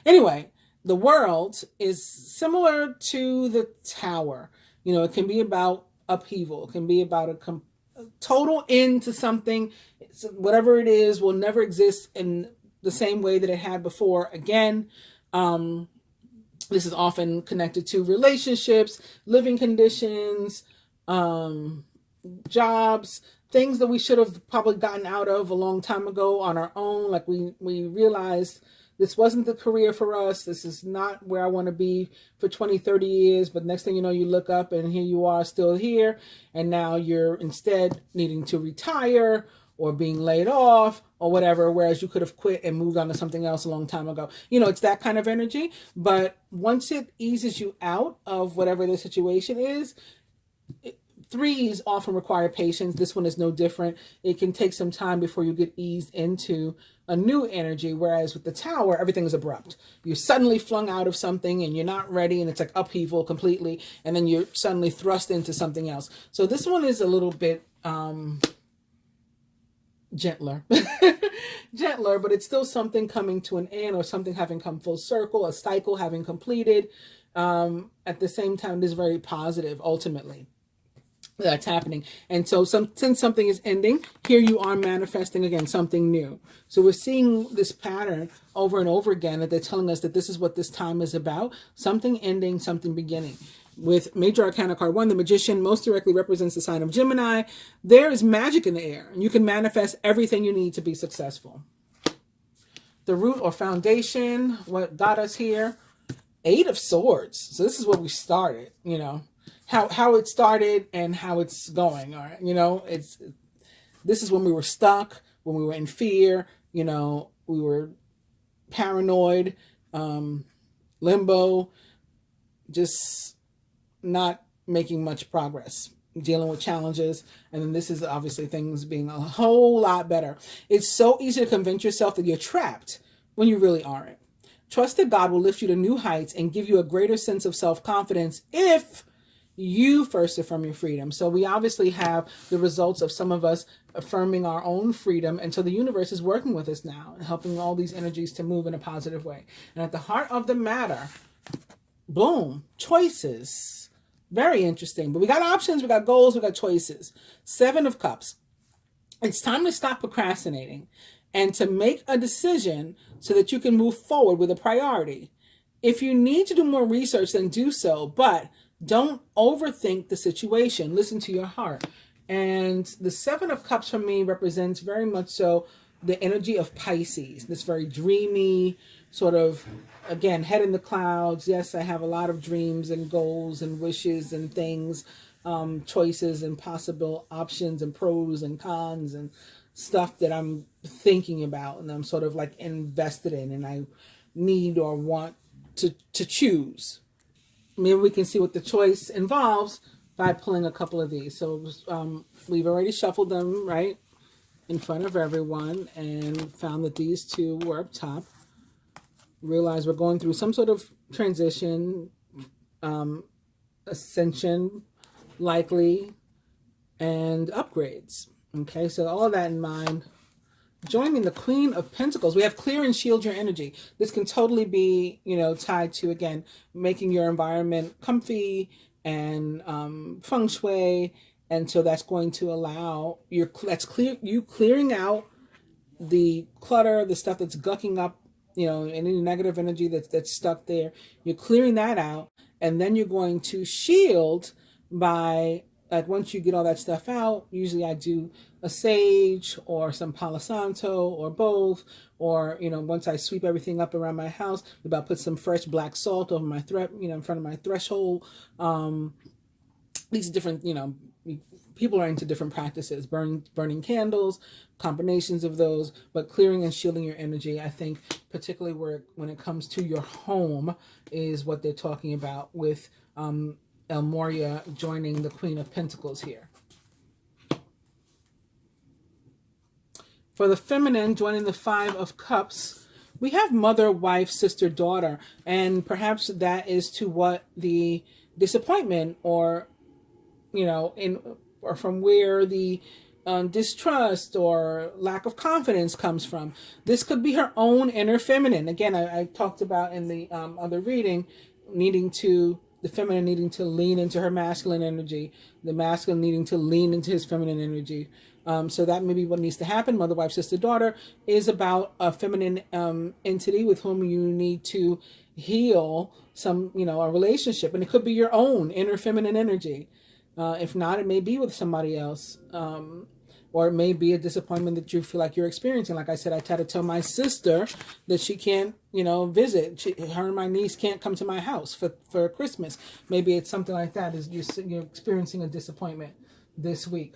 Anyway, the World is similar to the Tower. It can be about upheaval. It can be about a total end to something. Whatever it is will never exist in the same way that it had before again. This is often connected to relationships, living conditions, jobs, things that we should have probably gotten out of a long time ago on our own. Like we realized this wasn't the career for us. This is not where I want to be for 20, 30 years. But next thing you know, you look up and here you are still here. And now you're instead needing to retire or being laid off or whatever, whereas you could have quit and moved on to something else a long time ago. It's that kind of energy. But once it eases you out of whatever the situation is, threes often require patience. This one is no different. It can take some time before you get eased into a new energy, whereas with the Tower, everything is abrupt. You're suddenly flung out of something and you're not ready, and it's like upheaval completely, and then you're suddenly thrust into something else. So this one is a little bit gentler, but it's still something coming to an end, or something having come full circle, a cycle having completed. At the same time, it is very positive, ultimately. That's happening. And so since something is ending, here you are manifesting again something new. So we're seeing this pattern over and over again, that they're telling us that this is what this time is about. Something ending, something beginning. With Major Arcana card 1, the Magician most directly represents the sign of Gemini. There is magic in the air, and you can manifest everything you need to be successful. The root or foundation, what got us here? 8 of Swords. So this is where we started, how it started and how it's going. All right. This is when we were stuck, when we were in fear, we were paranoid, limbo, just not making much progress, dealing with challenges. And then this is obviously things being a whole lot better. It's so easy to convince yourself that you're trapped when you really aren't. Trust that God will lift you to new heights and give you a greater sense of self-confidence if you first affirm your freedom. So we obviously have the results of some of us affirming our own freedom. And so the universe is working with us now and helping all these energies to move in a positive way. And at the heart of the matter, boom, choices. Very interesting. But we got options, we got goals, we got choices. 7 of Cups. It's time to stop procrastinating and to make a decision so that you can move forward with a priority. If you need to do more research, then do so, but don't overthink the situation. Listen to your heart. And the 7 of Cups for me represents very much so the energy of Pisces, this very dreamy sort of, again, head in the clouds. Yes, I have a lot of dreams and goals and wishes and things, choices and possible options and pros and cons and stuff that I'm thinking about and I'm sort of like invested in and I need or want to choose. Maybe we can see what the choice involves by pulling a couple of these. So we've already shuffled them right in front of everyone and found that these 2 were up top. Realize we're going through some sort of transition, ascension, likely, and upgrades. Okay, so all of that in mind. Joining the Queen of Pentacles, we have clear and shield your energy. This can totally be, tied to, again, making your environment comfy and feng shui. And so that's going to allow you clearing out the clutter, the stuff that's gucking up, any negative energy that's stuck there. You're clearing that out. And then you're going to shield by, like, once you get all that stuff out, usually I do a sage or some Palo Santo or both, or, once I sweep everything up around my house, about put some fresh black salt over my in front of my threshold. These different, people are into different practices, burning candles, combinations of those, but clearing and shielding your energy, I think, particularly when it comes to your home, is what they're talking about with El Moria joining the Queen of Pentacles here. For the feminine, joining the 5 of Cups, we have mother, wife, sister, daughter, and perhaps that is to what the disappointment or from where the distrust or lack of confidence comes from. This could be her own inner feminine. Again, I talked about in the other reading, the feminine needing to lean into her masculine energy, the masculine needing to lean into his feminine energy. So that may be what needs to happen. Mother, wife, sister, daughter is about a feminine entity with whom you need to heal some, a relationship. And it could be your own inner feminine energy. If not, it may be with somebody else. Or it may be a disappointment that you feel like you're experiencing. Like I said, I try to tell my sister that she can't, visit. Her and my niece can't come to my house for Christmas. Maybe it's something like that. You're experiencing a disappointment this week.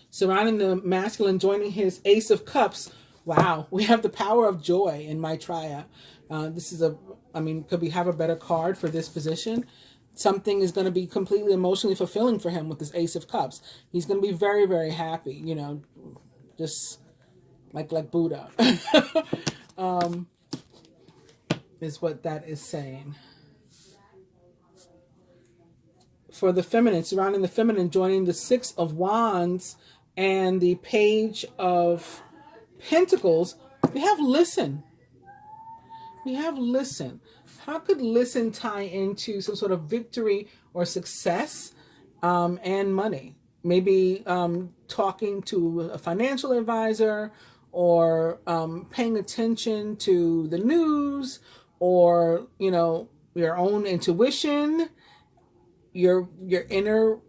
Surrounding the masculine, joining his Ace of Cups. Wow, we have the power of joy in Maitreya. This is could we have a better card for this position? Something is going to be completely emotionally fulfilling for him with this Ace of Cups. He's going to be very, very happy, just like Buddha, is what that is saying. For the feminine, surrounding the feminine, joining the 6 of Wands and the Page of Pentacles, we have listen. How could listen tie into some sort of victory or success and money? Maybe talking to a financial advisor or paying attention to the news or, your own intuition, your inner,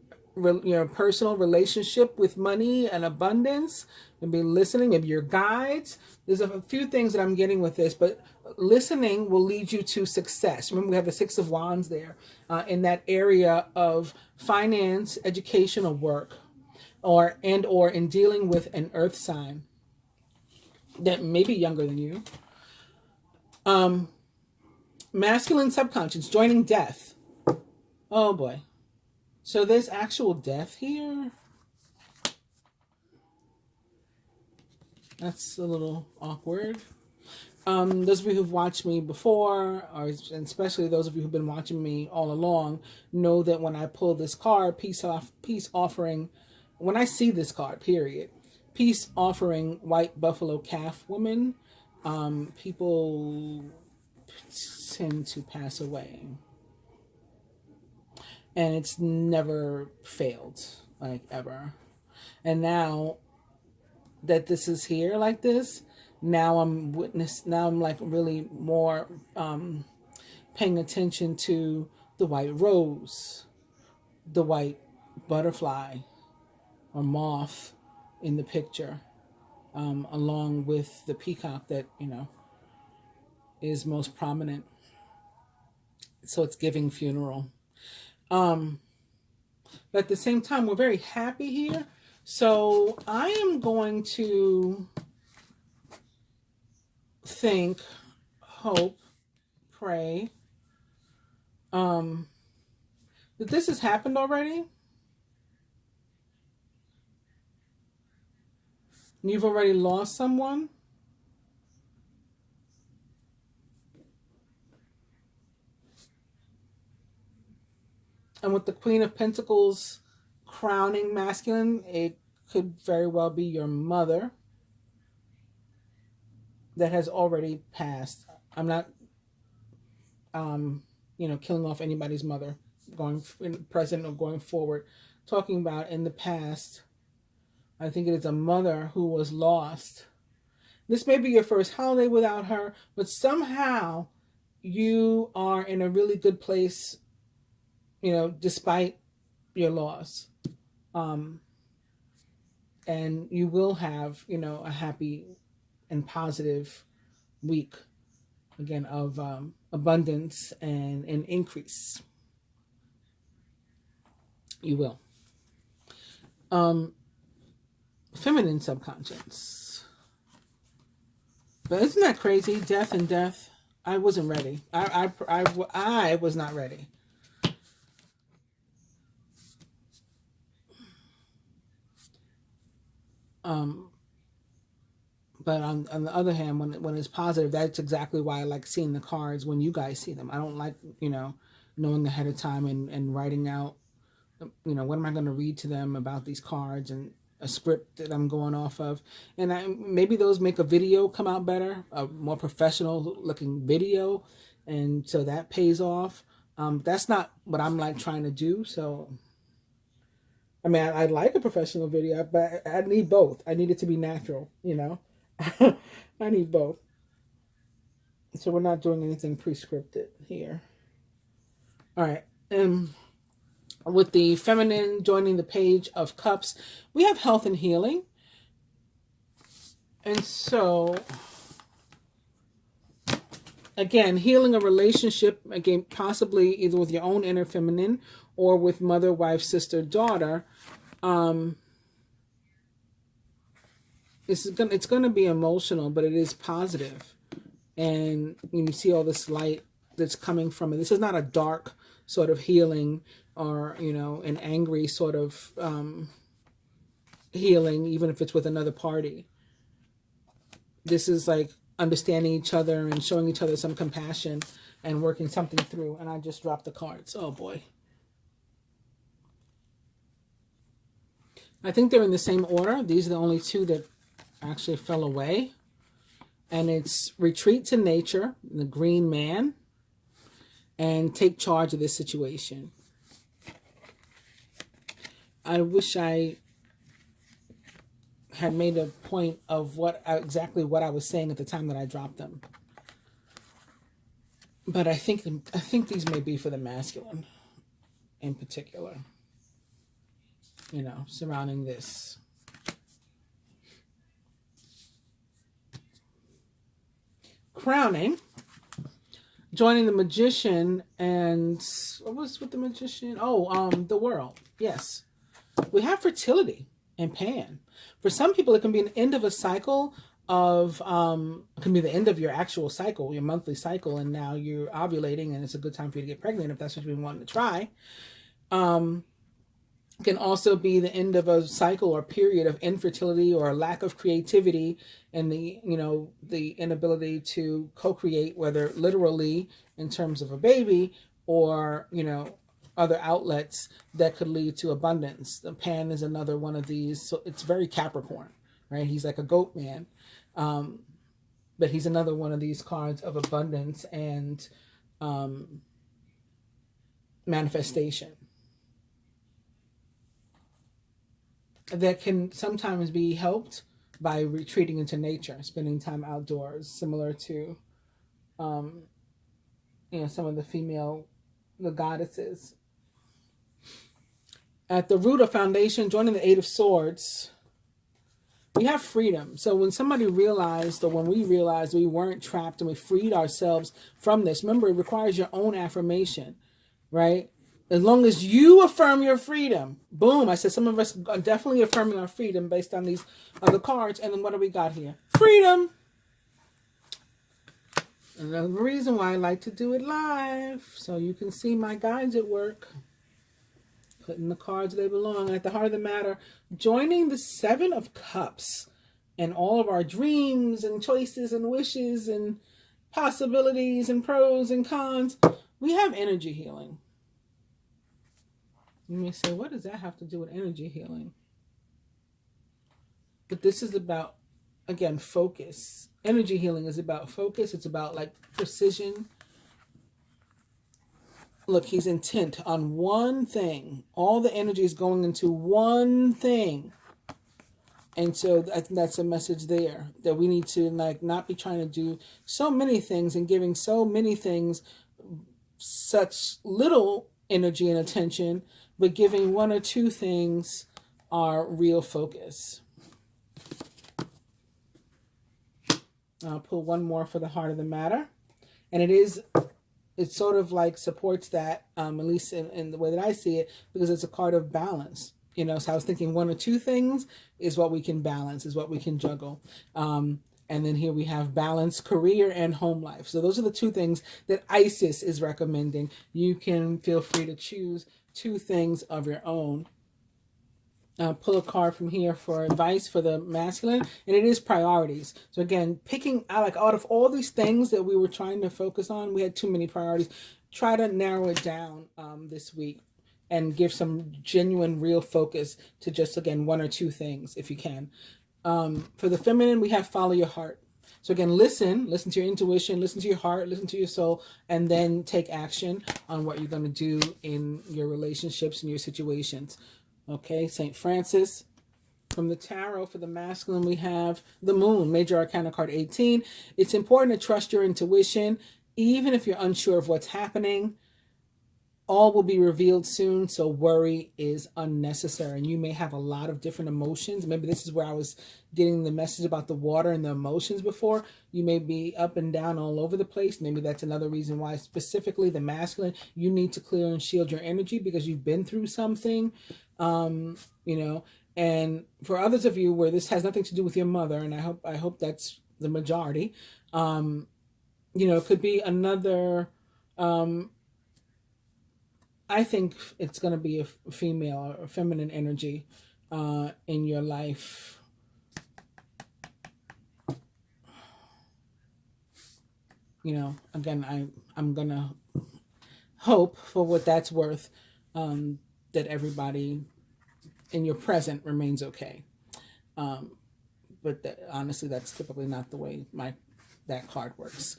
personal relationship with money and abundance. Maybe listening, maybe your guides. There's a few things that I'm getting with this, but listening will lead you to success. Remember, we have the 6 of Wands there in that area of finance, education, or work, or in dealing with an earth sign that may be younger than you. Masculine subconscious, joining death. Oh boy. So there's actual death here. That's a little awkward. Those of you who've watched me before, or especially those of you who've been watching me all along, know that when I pull this card, peace offering, when I see this card, period, peace offering white buffalo calf woman, people tend to pass away. And it's never failed, like, ever. And now that this is here like this, now I'm like really more paying attention to the white rose, the white butterfly or moth in the picture, along with the peacock that, you know, is most prominent. So it's giving funeral. But at the same time, we're very happy here. So I am going to think, hope, pray, that this has happened already. You've already lost someone. And with the Queen of Pentacles crowning masculine, it could very well be your mother that has already passed. I'm not, killing off anybody's mother, going in present or going forward. Talking about in the past, I think it is a mother who was lost. This may be your first holiday without her, but somehow you are in a really good place, you know, despite your loss. And you will have, you know, a happy and positive week, again, of abundance and increase. You will. Feminine subconscious. But isn't that crazy? Death and death. I wasn't ready. I was not ready. But on the other hand, when it's positive, that's exactly why I like seeing the cards when you guys see them. I don't like, you know, knowing ahead of time and writing out, you know, what am I going to read to them about these cards and a script that I'm going off of. And maybe those make a video come out better, a more professional looking video. And so that pays off. That's not what I'm like trying to do. So, I mean, I'd like a professional video, but I need both. I need it to be natural, you know. I need both. So we're not doing anything pre-scripted here. All right. And with the feminine joining the Page of Cups, we have health and healing. And so, again, healing a relationship, again, possibly either with your own inner feminine or with mother, wife, sister, daughter. It's gonna be emotional, but it is positive. And you see all this light that's coming from it. This is not a dark sort of healing or, you know, an angry sort of healing, even if it's with another party. This is like understanding each other and showing each other some compassion and working something through. And I just dropped the cards. Oh boy. I think they're in the same order. These are the only two that actually fell away. And it's retreat to nature, the green man, and take charge of this situation. I wish I had made a point of exactly what I was saying at the time that I dropped them. But I think these may be for the masculine in particular. You know, surrounding this. Crowning, joining the Magician, and what was with the Magician? Oh, the World. Yes. We have fertility and Pan. For some people, it can be an end of a cycle, of it can be the end of your actual cycle, your monthly cycle, and now you're ovulating, and it's a good time for you to get pregnant if that's what you want to try. Can also be the end of a cycle or period of infertility or lack of creativity and the, you know, the inability to co-create, whether literally in terms of a baby or, you know, other outlets that could lead to abundance. The Pan is another one of these. So it's very Capricorn, right? He's like a goat man. But he's another one of these cards of abundance and manifestation that can sometimes be helped by retreating into nature, spending time outdoors, similar to, you know, some of the goddesses. At the root of foundation, joining the Eight of Swords, we have freedom. So when somebody realized, or when we realized we weren't trapped and we freed ourselves from this, remember, it requires your own affirmation, right? As long as you affirm your freedom, boom, I said some of us are definitely affirming our freedom based on these other cards. And then what do we got here? Freedom. Another reason why I like to do it live, so you can see my guides at work. Putting the cards they belong. At the heart of the matter, joining the Seven of Cups and all of our dreams and choices and wishes and possibilities and pros and cons, we have energy healing. You may say, what does that have to do with energy healing? But this is about, again, focus. Energy healing is about focus. It's about like precision. Look, he's intent on one thing. All the energy is going into one thing. And so I think that's a message there, that we need to like not be trying to do so many things and giving so many things such little energy and attention, but giving one or two things our real focus. I'll pull one more for the heart of the matter. And it sort of like supports that, at least in the way that I see it, because it's a card of balance. You know, so I was thinking one or two things is what we can balance, is what we can juggle. And then here we have balance, career, and home life. So those are the two things that Isis is recommending. You can feel free to choose two things of your own. Pull a card from here for advice for the masculine, and it is priorities. So again, picking out of all these things that we were trying to focus on, we had too many priorities. Try to narrow it down this week and give some genuine, real focus to just, again, one or two things if you can. For the feminine, we have follow your heart. So again, listen to your intuition, listen to your heart, listen to your soul, and then take action on what you're going to do in your relationships and your situations. Okay, St. Francis. From the tarot for the masculine, we have the moon, major arcana card 18. It's important to trust your intuition, even if you're unsure of what's happening. All will be revealed soon, so worry is unnecessary. And you may have a lot of different emotions. Maybe this is where I was getting the message about the water and the emotions before. You may be up and down all over the place. Maybe that's another reason why specifically the masculine, you need to clear and shield your energy because you've been through something, you know. And for others of you where this has nothing to do with your mother, and I hope that's the majority, you know, it could be another... I think it's going to be a female or feminine energy in your life. You know, again, I'm going to hope, for what that's worth, that everybody in your present remains okay. But honestly, that's typically not the way that card works.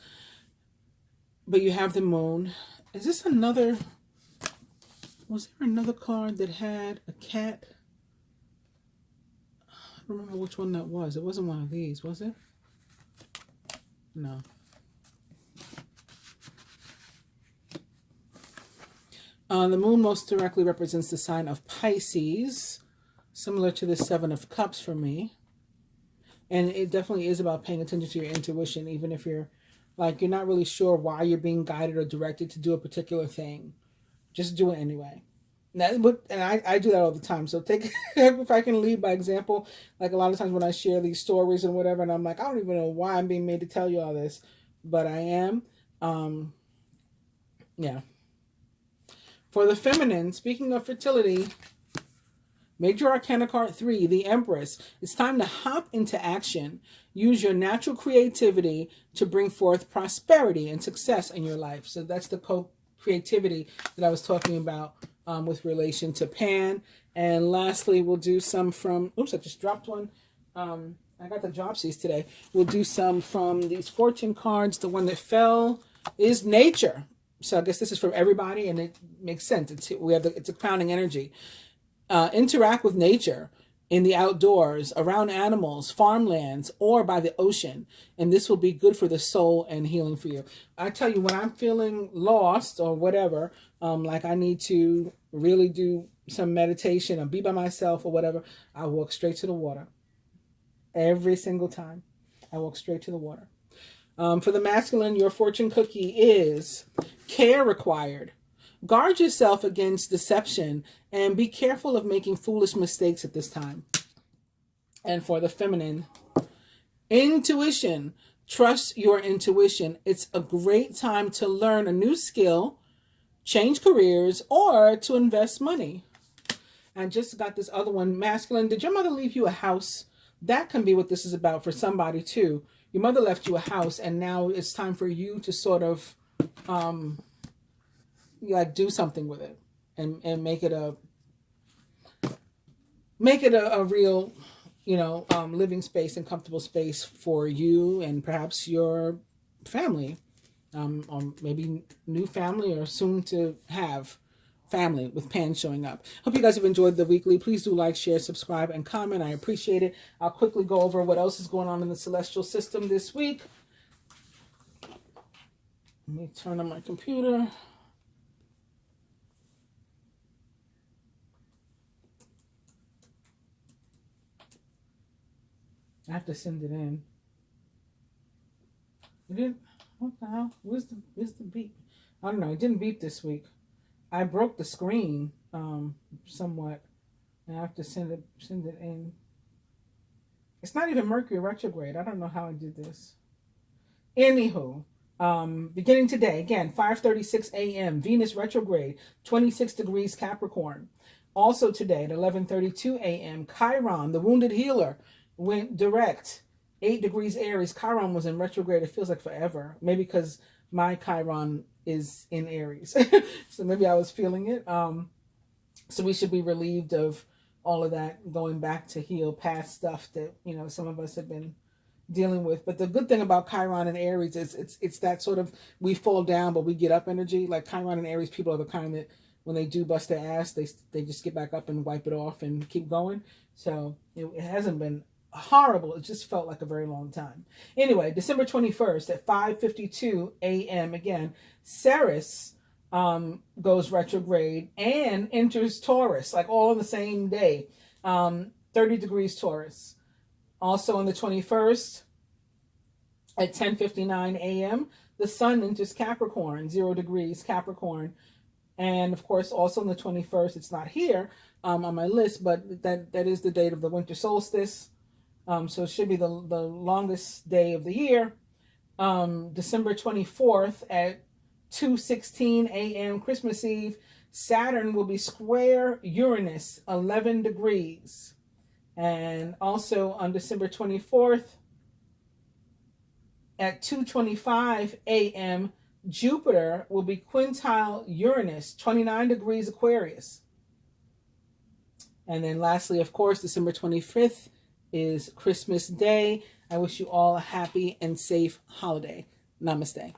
But you have the moon. Is this another... Was there another card that had a cat? I don't remember which one that was. It wasn't one of these, was it? No. The moon most directly represents the sign of Pisces, similar to the Seven of Cups for me. And it definitely is about paying attention to your intuition, even if you're not really sure why you're being guided or directed to do a particular thing. Just do it anyway. And I do that all the time. So take if I can lead by example, like a lot of times when I share these stories and whatever, and I'm like, I don't even know why I'm being made to tell you all this, but I am. Um, yeah. For the feminine, speaking of fertility, Major Arcana card 3, the Empress. It's time to hop into action. Use your natural creativity to bring forth prosperity and success in your life. So that's the creativity that I was talking about with relation to Pan. And lastly, we'll do some from, oops, I just dropped one. I got the Dropsies today. We'll do some from these fortune cards. The one that fell is Nature. So I guess this is for everybody, and it makes sense. It's a crowning energy. Interact with nature in the outdoors, around animals, farmlands, or by the ocean. And this will be good for the soul and healing for you. I tell you, when I'm feeling lost or whatever, like I need to really do some meditation or be by myself or whatever, I walk straight to the water. Every single time, I walk straight to the water. For the masculine, your fortune cookie is care required. Guard yourself against deception and be careful of making foolish mistakes at this time. And for the feminine, intuition. Trust your intuition. It's a great time to learn a new skill, change careers, or to invest money. I just got this other one, masculine. Did your mother leave you a house? That can be what this is about for somebody too. Your mother left you a house, and now it's time for you to sort of like do something with it and make it a real, living space and comfortable space for you and perhaps your family, or maybe new family or soon to have family with Pan showing up. Hope you guys have enjoyed the weekly. Please do like, share, subscribe, and comment. I appreciate it. I'll quickly go over what else is going on in the celestial system this week. Let me turn on my computer. I have to send it in. It didn't. What the hell? Where's the beep? I don't know. It didn't beep this week. I broke the screen somewhat, and I have to send it in. It's not even Mercury retrograde. I don't know how I did this. Anywho, beginning today, again, 5:36 a.m. Venus retrograde, 26 degrees Capricorn. Also today at 11:32 a.m. Chiron, the wounded healer, went direct, 8 degrees Aries. Chiron was in retrograde. It feels like forever. Maybe because my Chiron is in Aries. So maybe I was feeling it. So we should be relieved of all of that, going back to heal past stuff that, some of us have been dealing with. But the good thing about Chiron and Aries is it's that sort of we fall down but we get up energy. Like Chiron and Aries people are the kind that when they do bust their ass, they just get back up and wipe it off and keep going. So it hasn't been horrible. It just felt like a very long time. Anyway, December 21st at 5:52 a.m. again, Ceres goes retrograde and enters Taurus, like all on the same day. 30 degrees Taurus. Also on the 21st at 10:59 a.m., the sun enters Capricorn, 0 degrees Capricorn. And of course, also on the 21st, it's not here on my list, but that is the date of the winter solstice. So it should be the longest day of the year. December 24th at 2:16 a.m. Christmas Eve, Saturn will be square Uranus, 11 degrees. And also on December 24th at 2:25 a.m., Jupiter will be quintile Uranus, 29 degrees Aquarius. And then lastly, of course, December 25th is Christmas Day. I wish you all a happy and safe holiday. Namaste.